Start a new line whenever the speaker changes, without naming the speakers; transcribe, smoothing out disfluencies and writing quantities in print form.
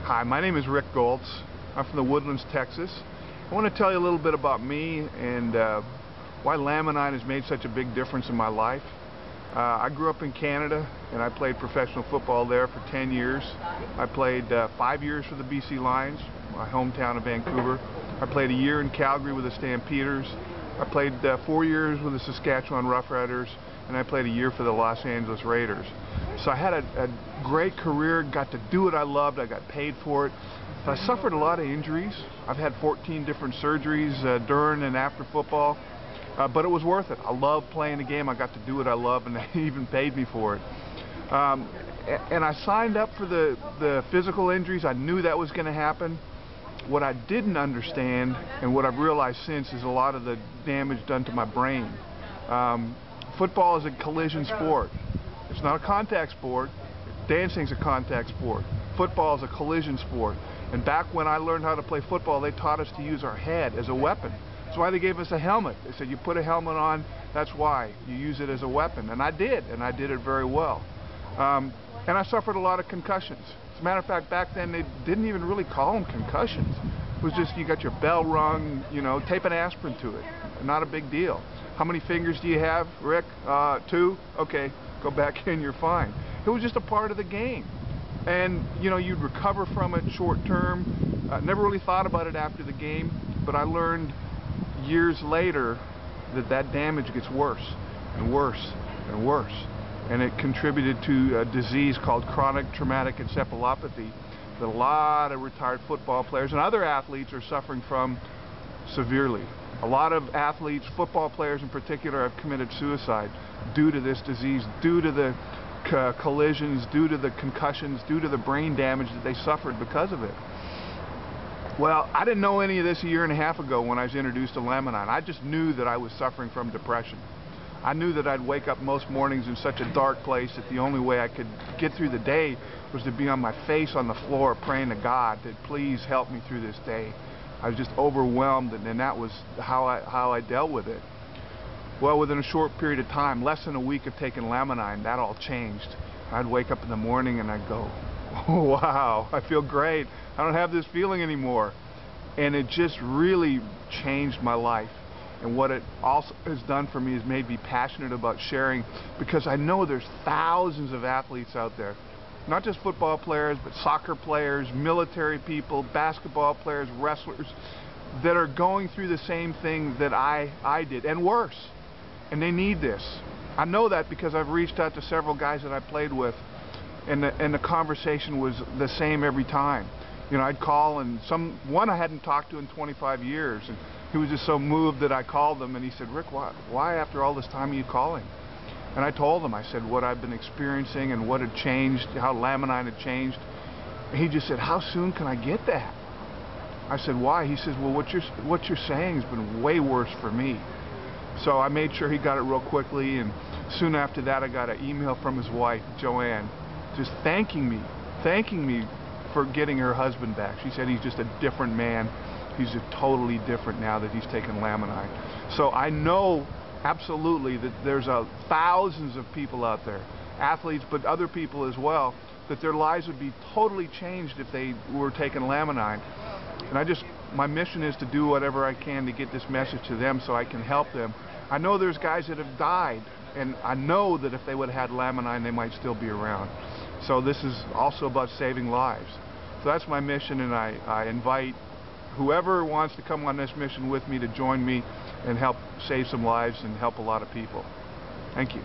Hi, my name is Rick Goltz. I'm from the Woodlands, Texas. I want to tell you a little bit about me and why Laminine has made such a big difference in my life. I grew up in Canada and I played professional football there for 10 years. I played 5 years for the BC Lions, my hometown of Vancouver. I played a year in Calgary with the Stampeders. I played 4 years with the Saskatchewan Roughriders, and I played a year for the Los Angeles Raiders. So I had a great career, got to do what I loved, I got paid for it. But I suffered a lot of injuries. I've had 14 different surgeries during and after football, but it was worth it. I love playing the game, I got to do what I love, and they even paid me for it. And I signed up for the physical injuries. I knew that was going to happen. What I didn't understand, and what I've realized since, is a lot of the damage done to my brain. Football is a collision sport. It's not a contact sport. Dancing's a contact sport. Football is a collision sport. And back when I learned how to play football, they taught us to use our head as a weapon. That's why they gave us a helmet. They said you put a helmet on, that's why. You use it as a weapon. And I did it very well. And I suffered a lot of concussions. As a matter of fact, back then they didn't even really call them concussions. It was just you got your bell rung, you know, tape an aspirin to it. Not a big deal. How many fingers do you have, Rick? 2? Okay, go back in, you're fine. It was just a part of the game. And, you know, you'd recover from it short term. Never really thought about it after the game, but I learned years later that that damage gets worse and worse and worse. And it contributed to a disease called chronic traumatic encephalopathy that a lot of retired football players and other athletes are suffering from severely. A lot of athletes, football players in particular, have committed suicide due to this disease, due to the collisions, due to the concussions, due to the brain damage that they suffered because of it. Well, I didn't know any of this a year and a half ago when I was introduced to Laminine. I just knew that I was suffering from depression. I knew that I'd wake up most mornings in such a dark place that the only way I could get through the day was to be on my face on the floor praying to God that please help me through this day. I was just overwhelmed, and that was how I dealt with it. Well, within a short period of time, less than a week of taking Laminine, that all changed. I'd wake up in the morning and I'd go, oh, wow, I feel great. I don't have this feeling anymore. And it just really changed my life. And what it also has done for me is made me passionate about sharing, because I know there's thousands of athletes out there, not just football players, but soccer players, military people, basketball players, wrestlers, that are going through the same thing that I did, and worse. And they need this. I know that because I've reached out to several guys that I played with, and the conversation was the same every time. You know, I'd call, and one I hadn't talked to in 25 years, and he was just so moved that I called him, and he said, Rick, why after all this time are you calling? And I told him, I said what I've been experiencing and what had changed, how Laminine had changed. And he just said, how soon can I get that? I said, why? He says, well, what you're saying has been way worse for me. So I made sure he got it real quickly, and soon after that I got an email from his wife, Joanne, just thanking me for getting her husband back. She said he's just a different man. He's totally different now that he's taken Laminine. So I know absolutely that there's thousands of people out there, athletes, but other people as well, that their lives would be totally changed if they were taking Laminine. And my mission is to do whatever I can to get this message to them so I can help them. I know there's guys that have died, and I know that if they would have had Laminine, they might still be around. So this is also about saving lives. So that's my mission, and I invite whoever wants to come on this mission with me to join me and help save some lives and help a lot of people. Thank you.